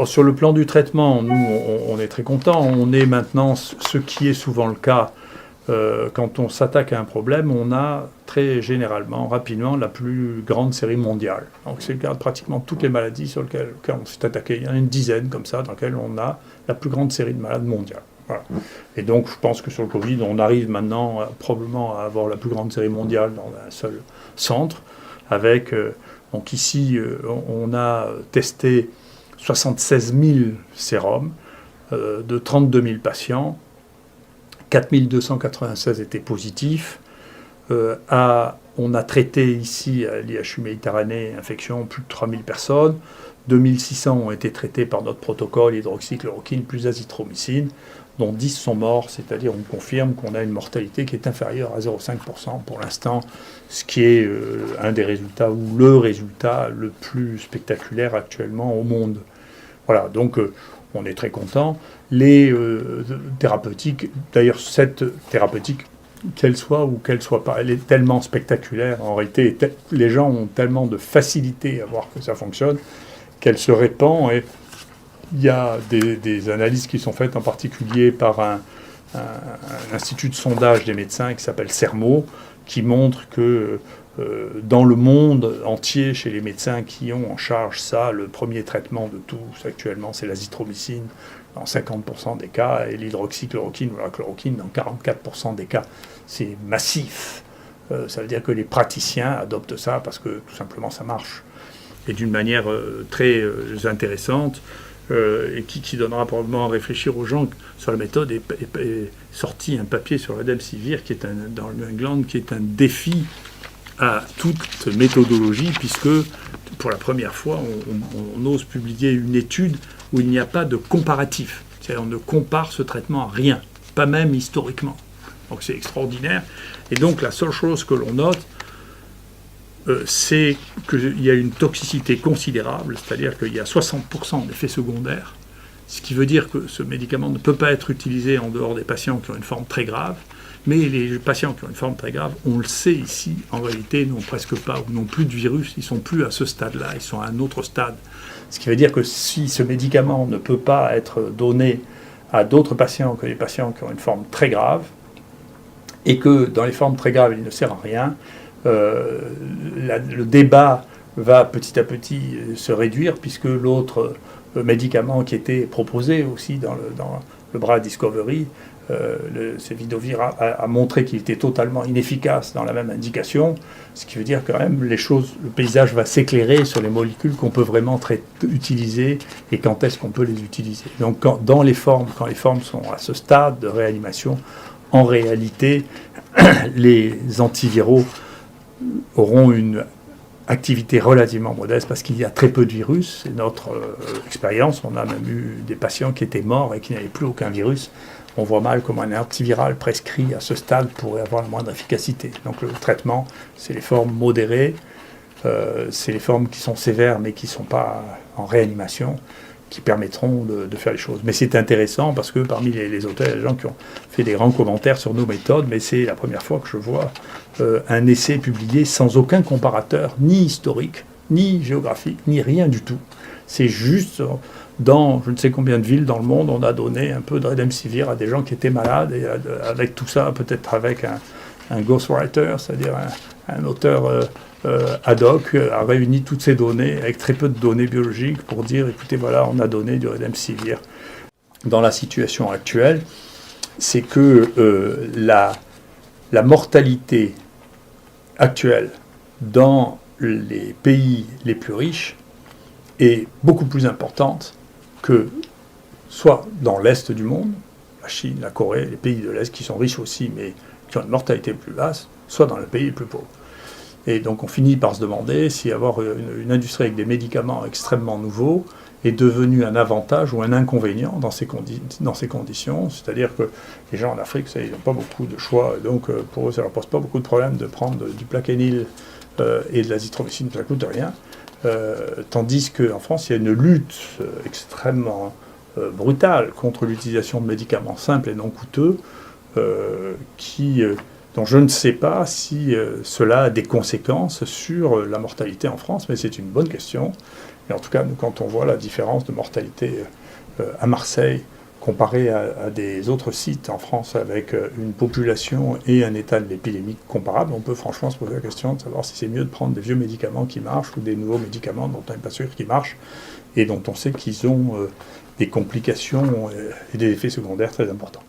Sur le plan du traitement, nous, on est très contents. On est maintenant, ce qui est souvent le cas, quand on s'attaque à un problème, on a très généralement, rapidement, la plus grande série mondiale. Donc c'est le cas de pratiquement toutes les maladies sur lesquelles on s'est attaqué. Il y en a une dizaine comme ça, dans lesquelles on a la plus grande série de malades mondiale. Voilà. Et donc je pense que sur le Covid, on arrive maintenant probablement à avoir la plus grande série mondiale dans un seul centre, avec, donc ici, on a testé 76 000 sérums de 32 000 patients. 4 296 étaient positifs. On a traité ici à l'IHU Méditerranée infection plus de 3 000 personnes. 2 600 ont été traités par notre protocole hydroxychloroquine plus azithromycine, dont 10 sont morts, c'est-à-dire on confirme qu'on a une mortalité qui est inférieure à 0,5% pour l'instant, ce qui est un des résultats, ou le résultat le plus spectaculaire actuellement au monde. Voilà, donc on est très content. Les thérapeutiques, d'ailleurs cette thérapeutique, qu'elle soit ou qu'elle soit pas, elle est tellement spectaculaire, en réalité, les gens ont tellement de facilité à voir que ça fonctionne, qu'elle se répand, et il y a des analyses qui sont faites en particulier par un institut de sondage des médecins qui s'appelle CERMO, qui montre que dans le monde entier, chez les médecins qui ont en charge ça, le premier traitement de tous actuellement, c'est l'azithromycine dans 50% des cas, et l'hydroxychloroquine ou la chloroquine dans 44% des cas. C'est massif. Ça veut dire que les praticiens adoptent ça parce que tout simplement ça marche. Et d'une manière très intéressante, et qui donnera probablement à réfléchir aux gens sur la méthode, est sorti un papier sur l'Ademsivir qui est dans le New England, qui est un défi à toute méthodologie, puisque pour la première fois, on ose publier une étude où il n'y a pas de comparatif. C'est-à-dire on ne compare ce traitement à rien, pas même historiquement. Donc c'est extraordinaire. Et donc la seule chose que l'on note, c'est qu'il y a une toxicité considérable, c'est-à-dire qu'il y a 60% d'effets secondaires, ce qui veut dire que ce médicament ne peut pas être utilisé en dehors des patients qui ont une forme très grave, mais les patients qui ont une forme très grave, on le sait ici, en réalité, n'ont presque pas ou n'ont plus de virus, ils ne sont plus à ce stade-là, ils sont à un autre stade. Ce qui veut dire que si ce médicament ne peut pas être donné à d'autres patients que les patients qui ont une forme très grave, et que dans les formes très graves, il ne sert à rien, le débat va petit à petit se réduire, puisque l'autre médicament qui était proposé aussi dans le bras Discovery, Cefidovir, a montré qu'il était totalement inefficace dans la même indication, ce qui veut dire quand même le paysage va s'éclairer sur les molécules qu'on peut vraiment utiliser et quand est-ce qu'on peut les utiliser. Donc quand les formes sont à ce stade de réanimation, en réalité, les antiviraux auront une activité relativement modeste parce qu'il y a très peu de virus. C'est notre expérience. On a même eu des patients qui étaient morts et qui n'avaient plus aucun virus. On voit mal comment un antiviral prescrit à ce stade pourrait avoir la moindre efficacité. Donc le traitement, c'est les formes modérées, c'est les formes qui sont sévères mais qui ne sont pas en réanimation, qui permettront de faire les choses. Mais c'est intéressant parce que parmi les auteurs, il y a des gens qui ont fait des grands commentaires sur nos méthodes, mais c'est la première fois que je vois un essai publié sans aucun comparateur, ni historique, ni géographique, ni rien du tout. C'est juste dans je ne sais combien de villes dans le monde, on a donné un peu de Remdesivir à des gens qui étaient malades, et avec tout ça, peut-être avec un ghostwriter, c'est-à-dire un auteur ad hoc, a réuni toutes ces données avec très peu de données biologiques pour dire, écoutez, voilà, on a donné du Remdesivir. Dans la situation actuelle, c'est que la mortalité actuelle dans les pays les plus riches est beaucoup plus importante que soit dans l'Est du monde, la Chine, la Corée, les pays de l'Est qui sont riches aussi, mais qui ont une mortalité plus basse, soit dans les pays les plus pauvres. Et donc on finit par se demander si avoir une industrie avec des médicaments extrêmement nouveaux est devenu un avantage ou un inconvénient dans ces conditions. C'est-à-dire que les gens en Afrique, ils n'ont pas beaucoup de choix, donc pour eux, ça ne leur pose pas beaucoup de problème de prendre du Plaquenil et de l'azithromycine, ça ne coûte rien. Tandis qu'en France, il y a une lutte extrêmement brutale contre l'utilisation de médicaments simples et non coûteux qui Donc je ne sais pas si cela a des conséquences sur la mortalité en France, mais c'est une bonne question. Et en tout cas, nous, quand on voit la différence de mortalité à Marseille comparée à des autres sites en France avec une population et un état de l'épidémie comparable, on peut franchement se poser la question de savoir si c'est mieux de prendre des vieux médicaments qui marchent ou des nouveaux médicaments dont on n'est pas sûr qu'ils marchent et dont on sait qu'ils ont des complications et des effets secondaires très importants.